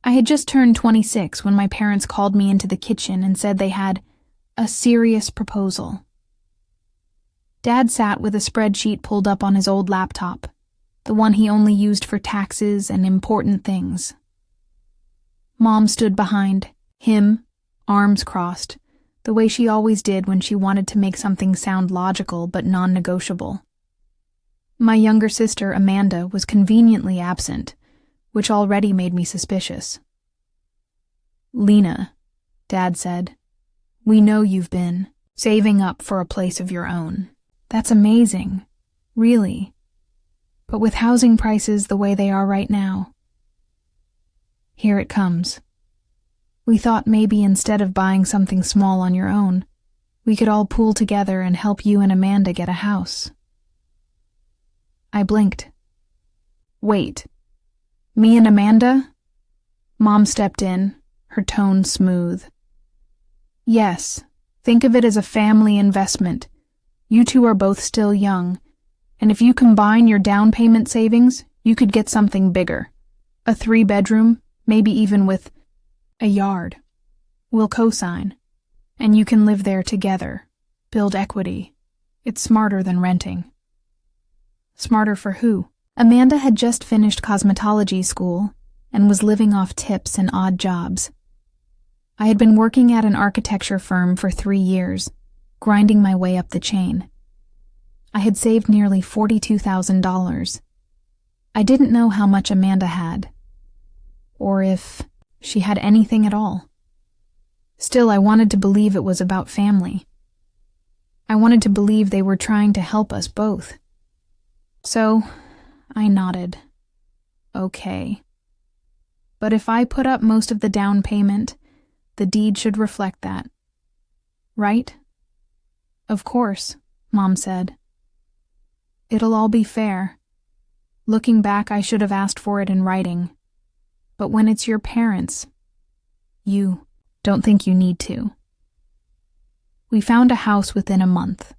I had just turned 26 when my parents called me into the kitchen and said they had a serious proposal. Dad sat with a spreadsheet pulled up on his old laptop, the one he only used for taxes and important things. Mom stood behind him, arms crossed, the way she always did when she wanted to make something sound logical but non-negotiable. My younger sister, Amanda, was conveniently absent, which already made me suspicious. "Lena," Dad said, "we know you've been saving up for a place of your own. That's amazing, really. But with housing prices the way they are right now..." "Here it comes. We thought maybe instead of buying something small on your own, we could all pool together and help you and Amanda get a house." I blinked. "Wait. Me and Amanda?" Mom stepped in, her tone smooth. "Yes, think of it as a family investment. You two are both still young, and if you combine your down payment savings, you could get something bigger. A 3-bedroom, maybe even with a yard. We'll co-sign, and you can live there together, build equity. It's smarter than renting." Smarter for who? Amanda had just finished cosmetology school and was living off tips and odd jobs. I had been working at an architecture firm for 3 years, grinding my way up the chain. I had saved nearly $42,000. I didn't know how much Amanda had, or if she had anything at all. Still, I wanted to believe it was about family. I wanted to believe they were trying to help us both. So, I nodded. Okay. But if I put up most of the down payment, the deed should reflect that. Right? "Of course," Mom said. "It'll all be fair. Looking back, I should have asked for it in writing. But when it's your parents, you don't think you need to." We found a house within a month.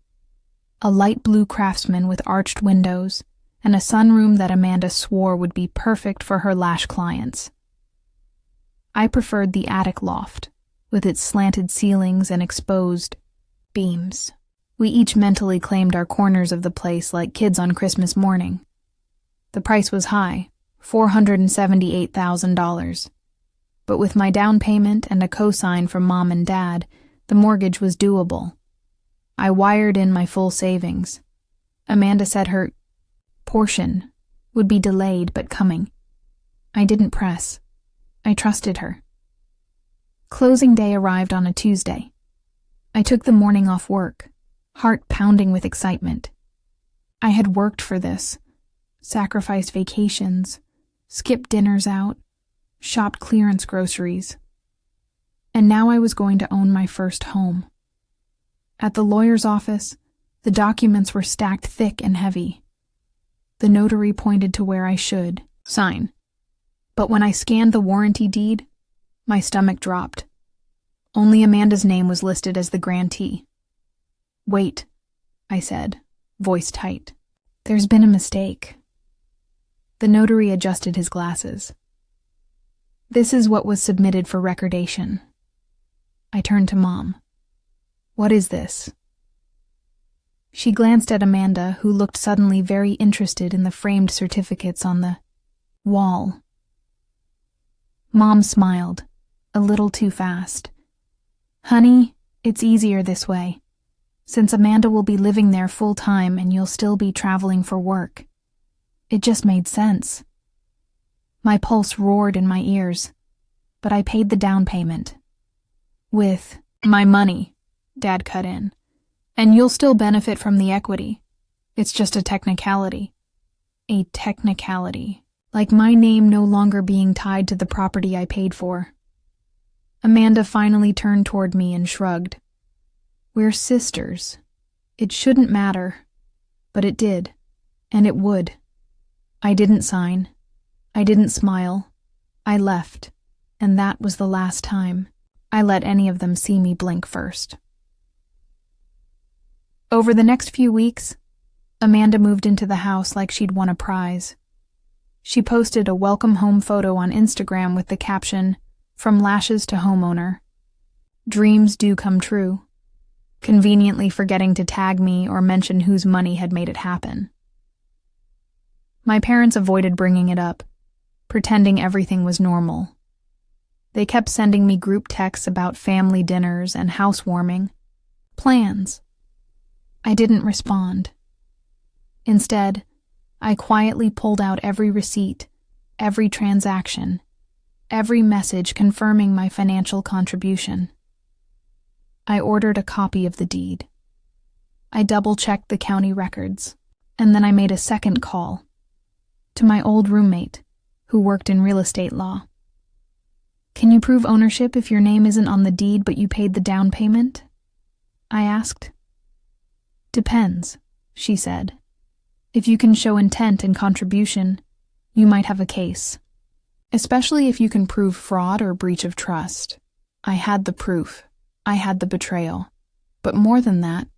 A light blue Craftsman with arched windows and a sunroom that Amanda swore would be perfect for her lash clients. I preferred the attic loft, with its slanted ceilings and exposed beams. We each mentally claimed our corners of the place like kids on Christmas morning. The price was high, $478,000. But with my down payment and a cosign from Mom and Dad, the mortgage was doable. I wired in my full savings. Amanda said her portion would be delayed but coming. I didn't press. I trusted her. Closing day arrived on a Tuesday. I took the morning off work, heart pounding with excitement. I had worked for this, sacrificed vacations, skipped dinners out, shopped clearance groceries. And now I was going to own my first home. At the lawyer's office, the documents were stacked thick and heavy. The notary pointed to where I should sign. But when I scanned the warranty deed, my stomach dropped. Only Amanda's name was listed as the grantee. "Wait," I said, voice tight. "There's been a mistake." The notary adjusted his glasses. "This is what was submitted for recordation." I turned to Mom. "What is this?" She glanced at Amanda, who looked suddenly very interested in the framed certificates on the wall. Mom smiled, a little too fast. "Honey, it's easier this way, since Amanda will be living there full-time and you'll still be traveling for work. It just made sense." My pulse roared in my ears, but I paid the down payment. "With my money," Dad cut in. "And you'll still benefit from the equity. It's just a technicality." A technicality. Like my name no longer being tied to the property I paid for. Amanda finally turned toward me and shrugged. "We're sisters. It shouldn't matter." But it did. And it would. I didn't sign. I didn't smile. I left. And that was the last time I let any of them see me blink first. Over the next few weeks, Amanda moved into the house like she'd won a prize. She posted a welcome home photo on Instagram with the caption, "From lashes to homeowner. Dreams do come true," conveniently forgetting to tag me or mention whose money had made it happen. My parents avoided bringing it up, pretending everything was normal. They kept sending me group texts about family dinners and housewarming, plans. I didn't respond. Instead, I quietly pulled out every receipt, every transaction, every message confirming my financial contribution. I ordered a copy of the deed. I double-checked the county records, and then I made a second call to my old roommate, who worked in real estate law. "Can you prove ownership if your name isn't on the deed but you paid the down payment?" I asked. "Depends," she said. "If you can show intent and contribution, you might have a case. Especially if you can prove fraud or breach of trust." I had the proof. I had the betrayal. But more than that,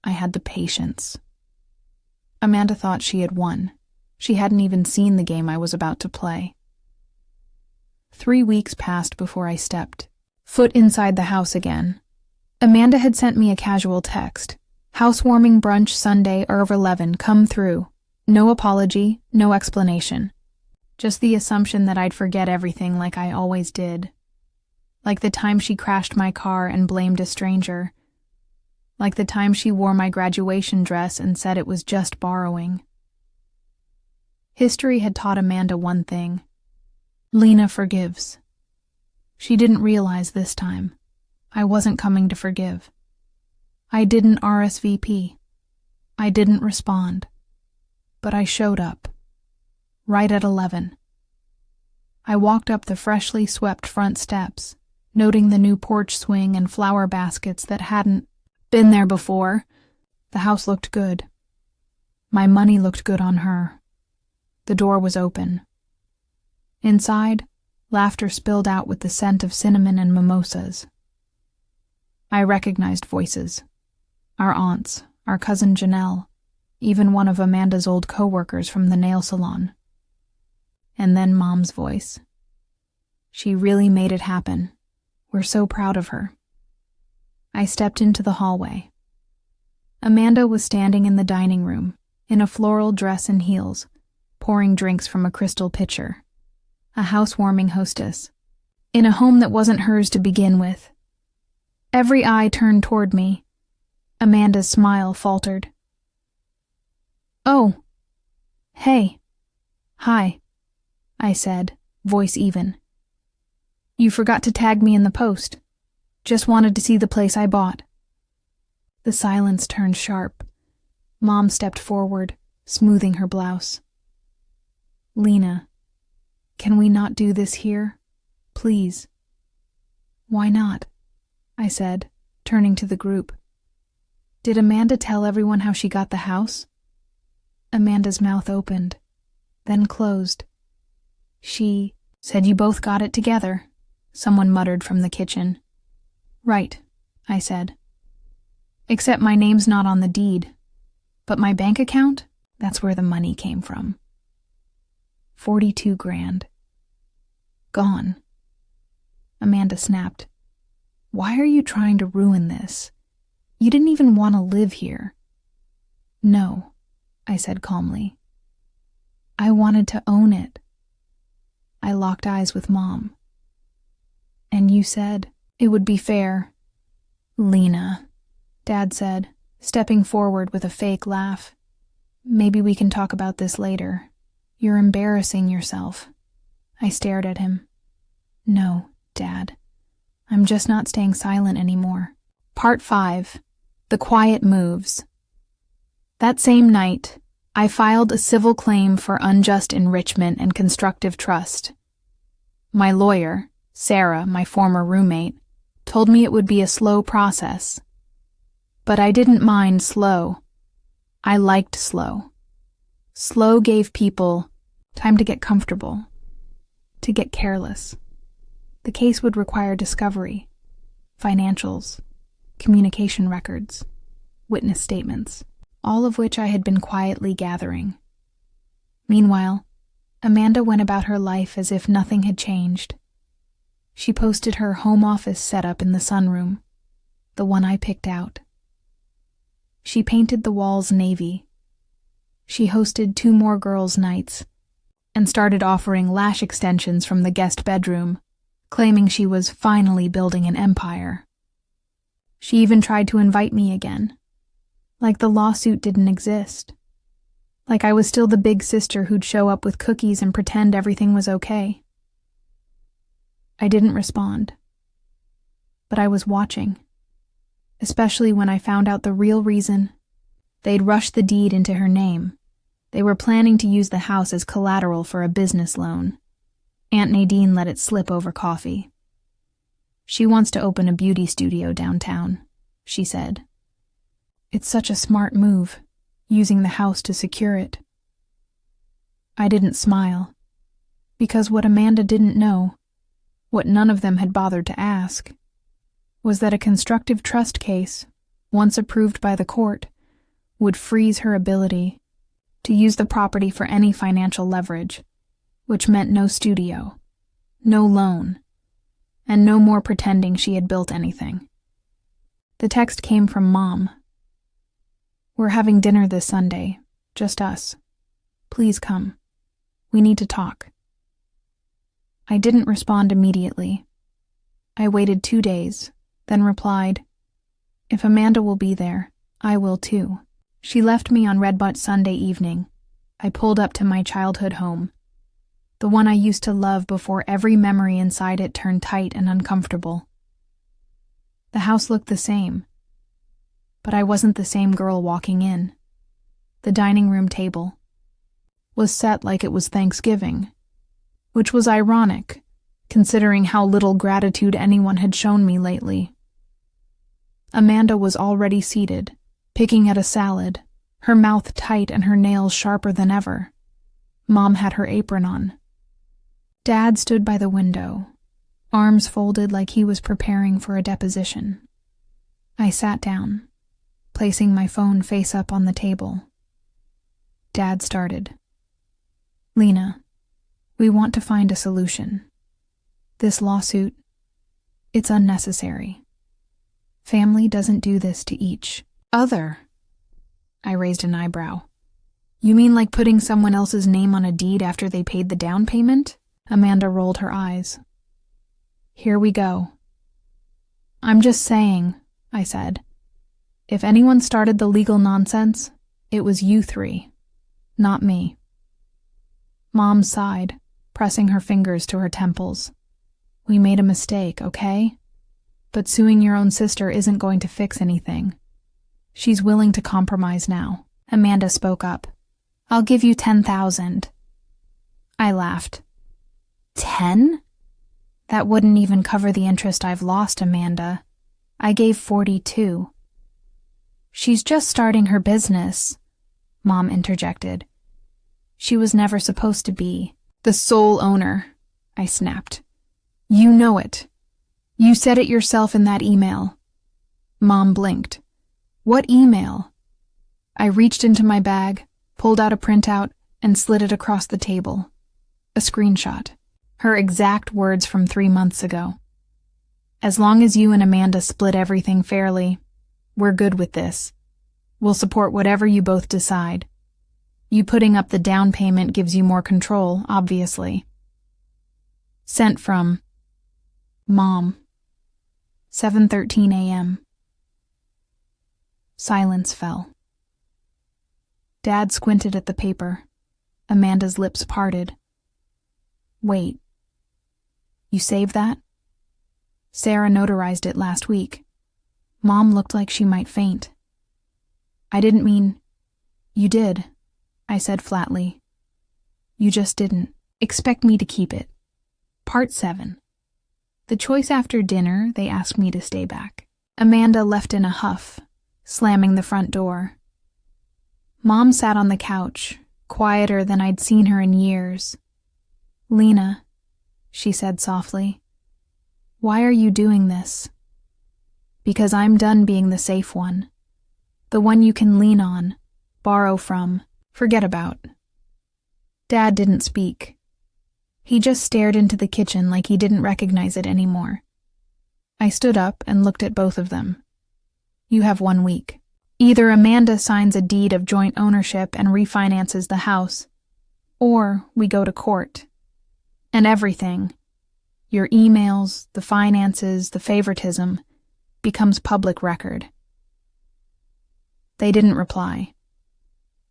I had the patience. Amanda thought she had won. She hadn't even seen the game I was about to play. 3 weeks passed before I stepped foot inside the house again. Amanda had sent me a casual text. "Housewarming brunch Sunday, Irv 11, come through." No apology, no explanation. Just the assumption that I'd forget everything like I always did. Like the time she crashed my car and blamed a stranger. Like the time she wore my graduation dress and said it was just borrowing. History had taught Amanda one thing. Lena forgives. She didn't realize this time. I wasn't coming to forgive. I didn't RSVP. I didn't respond. But I showed up. Right at 11. I walked up the freshly swept front steps, noting the new porch swing and flower baskets that hadn't been there before. The house looked good. My money looked good on her. The door was open. Inside, laughter spilled out with the scent of cinnamon and mimosas. I recognized voices. Our aunts, our cousin Janelle, even one of Amanda's old co-workers from the nail salon. And then Mom's voice. She really made it happen. We're so proud of her. I stepped into the hallway. Amanda was standing in the dining room, in a floral dress and heels, pouring drinks from a crystal pitcher. A housewarming hostess, in a home that wasn't hers to begin with. Every eye turned toward me. Amanda's smile faltered. "Oh, hey, hi," I said, voice even. "You forgot to tag me in the post. Just wanted to see the place I bought." The silence turned sharp. Mom stepped forward, smoothing her blouse. "Lena, can we not do this here? Please." "Why not?" I said, turning to the group. "Did Amanda tell everyone how she got the house?" Amanda's mouth opened, then closed. "She said you both got it together," someone muttered from the kitchen. "Right," I said. "Except my name's not on the deed. But my bank account, that's where the money came from. 42 grand. Gone." Amanda snapped. "Why are you trying to ruin this? You didn't even want to live here." "No," I said calmly. "I wanted to own it." I locked eyes with Mom. "And you said it would be fair." "Lena," Dad said, stepping forward with a fake laugh. "Maybe we can talk about this later. You're embarrassing yourself." I stared at him. "No, Dad. I'm just not staying silent anymore." Part 5. The Quiet Moves. That same night, I filed a civil claim for unjust enrichment and constructive trust. My lawyer, Sarah, my former roommate, told me it would be a slow process. But I didn't mind slow. I liked slow. Slow gave people time to get comfortable, to get careless. The case would require discovery, financials, communication records, witness statements, all of which I had been quietly gathering. Meanwhile, Amanda went about her life as if nothing had changed. She posted her home office setup in the sunroom, the one I picked out. She painted the walls navy. She hosted 2 more girls' nights and started offering lash extensions from the guest bedroom, claiming she was finally building an empire. She even tried to invite me again, like the lawsuit didn't exist, like I was still the big sister who'd show up with cookies and pretend everything was okay. I didn't respond, but I was watching, especially when I found out the real reason. They'd rushed the deed into her name. They were planning to use the house as collateral for a business loan. Aunt Nadine let it slip over coffee. She wants to open a beauty studio downtown, she said. It's such a smart move, using the house to secure it. I didn't smile, because what Amanda didn't know, what none of them had bothered to ask, was that a constructive trust case, once approved by the court, would freeze her ability to use the property for any financial leverage, which meant no studio, no loan, and no more pretending she had built anything. The text came from Mom. We're having dinner this Sunday, just us. Please come. We need to talk. I didn't respond immediately. I waited 2 days, then replied, if Amanda will be there, I will too. She left me on Redbutt Sunday evening. I pulled up to my childhood home, the one I used to love before every memory inside it turned tight and uncomfortable. The house looked the same, but I wasn't the same girl walking in. The dining room table was set like it was Thanksgiving, which was ironic, considering how little gratitude anyone had shown me lately. Amanda was already seated, picking at a salad, her mouth tight and her nails sharper than ever. Mom had her apron on. Dad stood by the window, arms folded like he was preparing for a deposition. I sat down, placing my phone face up on the table. Dad started. Lena, we want to find a solution. This lawsuit, it's unnecessary. Family doesn't do this to each other. I raised an eyebrow. You mean like putting someone else's name on a deed after they paid the down payment? Amanda rolled her eyes. Here we go. I'm just saying, I said. If anyone started the legal nonsense, it was you 3, not me. Mom sighed, pressing her fingers to her temples. We made a mistake, okay? But suing your own sister isn't going to fix anything. She's willing to compromise now. Amanda spoke up. I'll give you 10,000. I laughed. 10? That wouldn't even cover the interest I've lost, Amanda. I gave 42. She's just starting her business, Mom interjected. She was never supposed to be the sole owner, I snapped. You know it. You said it yourself in that email. Mom blinked. What email? I reached into my bag, pulled out a printout, and slid it across the table. A screenshot. Her exact words from 3 months ago. As long as you and Amanda split everything fairly, we're good with this. We'll support whatever you both decide. You putting up the down payment gives you more control, obviously. Sent from Mom. 7:13 a.m. Silence fell. Dad squinted at the paper. Amanda's lips parted. Wait. You saved that? Sarah notarized it last week. Mom looked like she might faint. I didn't mean... You did, I said flatly. You just didn't. Expect me to keep it. Part 7. The choice after dinner, they asked me to stay back. Amanda left in a huff, slamming the front door. Mom sat on the couch, quieter than I'd seen her in years. Lena, she said softly, why are you doing this? Because I'm done being the safe one. The one you can lean on, borrow from, forget about. Dad didn't speak. He just stared into the kitchen like he didn't recognize it anymore. I stood up and looked at both of them. You have 1 week. Either Amanda signs a deed of joint ownership and refinances the house, or we go to court. And everything, your emails, the finances, the favoritism, becomes public record. They didn't reply.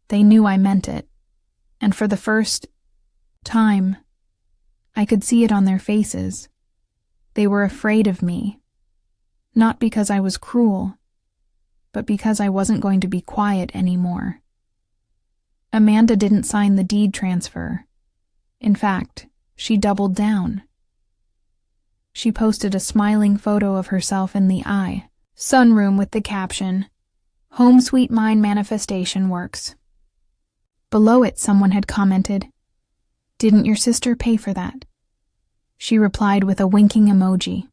They knew I meant it, and for the first time, I could see it on their faces. They were afraid of me, not because I was cruel, but because I wasn't going to be quiet anymore. Amanda didn't sign the deed transfer. In fact, she doubled down. She posted a smiling photo of herself in the sunroom with the caption, "Home Sweet Mine Manifestation Works." Below it, someone had commented, "Didn't your sister pay for that?" She replied with a winking emoji.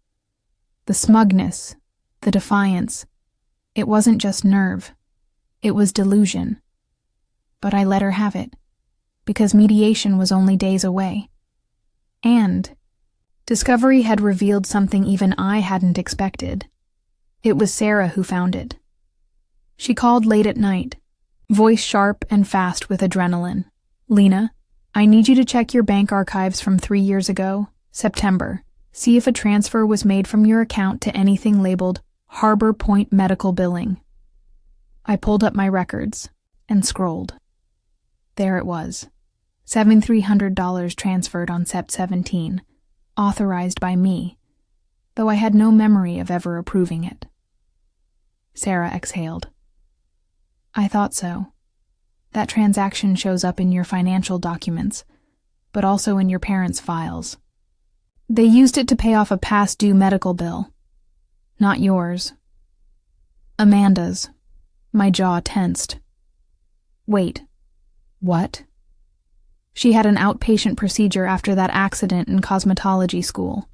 The smugness, the defiance, it wasn't just nerve, it was delusion. But I let her have it, because mediation was only days away. And discovery had revealed something even I hadn't expected. It was Sarah who found it. She called late at night, voice sharp and fast with adrenaline. "Lena, I need you to check your bank archives from 3 years ago, September. See if a transfer was made from your account to anything labeled Harbor Point Medical Billing." I pulled up my records and scrolled. There it was, $7,300 transferred on Sept 17, authorized by me, though I had no memory of ever approving it. Sarah exhaled. "I thought so. That transaction shows up in your financial documents, but also in your parents' files. They used it to pay off a past due medical bill. Not yours. Amanda's." My jaw tensed. "Wait, what?" "She had an outpatient procedure after that accident in cosmetology school.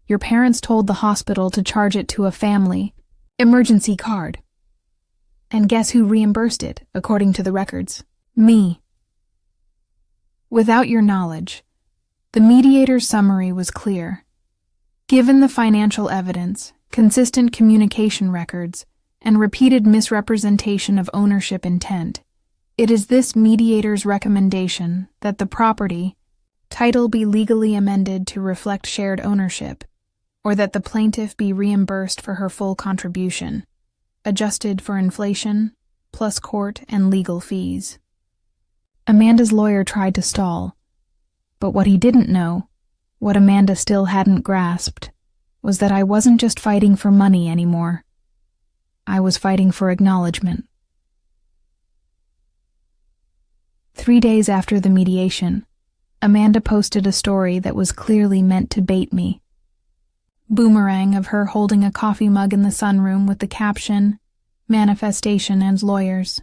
Your parents told the hospital to charge it to a family emergency card. And guess who reimbursed it, according to the records? Me. Without your knowledge, the mediator's summary was clear. Given the financial evidence, consistent communication records, and repeated misrepresentation of ownership intent, it is this mediator's recommendation that the property title be legally amended to reflect shared ownership, or that the plaintiff be reimbursed for her full contribution, adjusted for inflation, plus court and legal fees. Amanda's lawyer tried to stall, but what he didn't know, what Amanda still hadn't grasped, was that I wasn't just fighting for money anymore. I was fighting for acknowledgement. 3 days after the mediation, Amanda posted a story that was clearly meant to bait me. Boomerang of her holding a coffee mug in the sunroom with the caption, "Manifestation and Lawyers."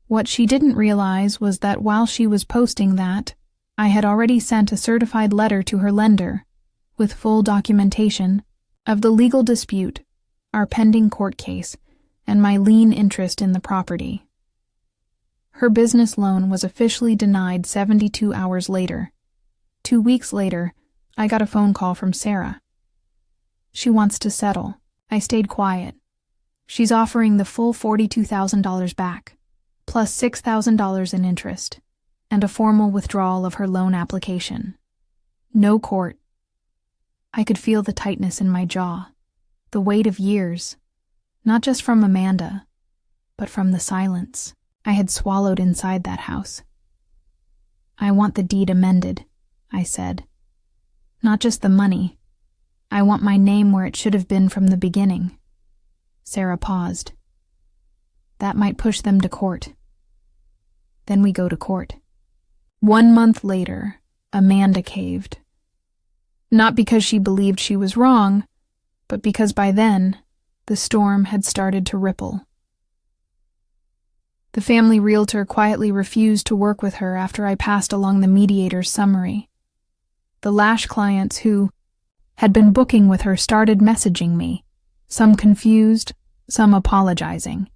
What she didn't realize was that while she was posting that, I had already sent a certified letter to her lender, with full documentation, of the legal dispute, our pending court case, and my lien interest in the property. Her business loan was officially denied 72 hours later. 2 weeks later, I got a phone call from Sarah. She wants to settle. I stayed quiet. She's offering the full $42,000 back, plus $6,000 in interest, and a formal withdrawal of her loan application. No court. I could feel the tightness in my jaw, the weight of years, not just from Amanda, but from the silence I had swallowed inside that house. "I want the deed amended," I said. "Not just the money. I want my name where it should have been from the beginning." Sarah paused. "That might push them to court." "Then we go to court." 1 month later, Amanda caved. Not because she believed she was wrong, but because by then, the storm had started to ripple. The family realtor quietly refused to work with her after I passed along the mediator's summary. The lash clients who had been booking with her started messaging me, some confused, some apologizing,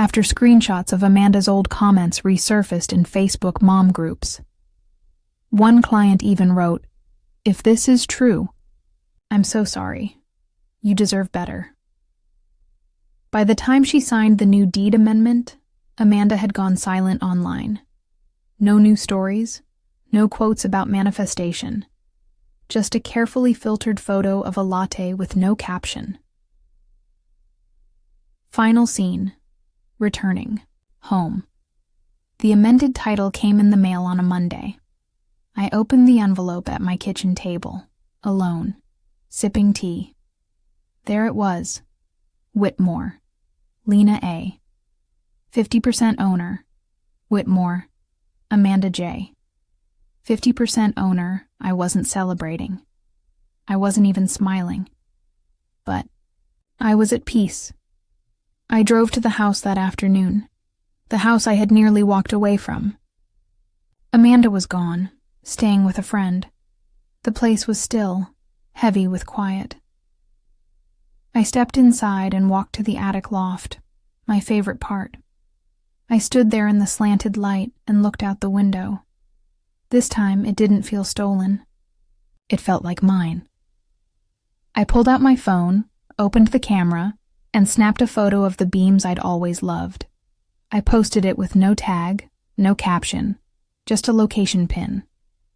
after screenshots of Amanda's old comments resurfaced in Facebook mom groups. One client even wrote, "If this is true, I'm so sorry. You deserve better." By the time she signed the new deed amendment, Amanda had gone silent online. No new stories, no quotes about manifestation. Just a carefully filtered photo of a latte with no caption. Final scene. Returning. Home. The amended title came in the mail on a Monday. I opened the envelope at my kitchen table, alone, sipping tea. There it was. Whitmore. Lena A. 50% owner. Whitmore. Amanda J. 50% owner. I wasn't celebrating. I wasn't even smiling. But I was at peace. I drove to the house that afternoon, the house I had nearly walked away from. Amanda was gone, staying with a friend. The place was still, heavy with quiet. I stepped inside and walked to the attic loft, my favorite part. I stood there in the slanted light and looked out the window. This time it didn't feel stolen. It felt like mine. I pulled out my phone, opened the camera, and snapped a photo of the beams I'd always loved. I posted it with no tag, no caption, just a location pin.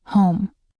Home.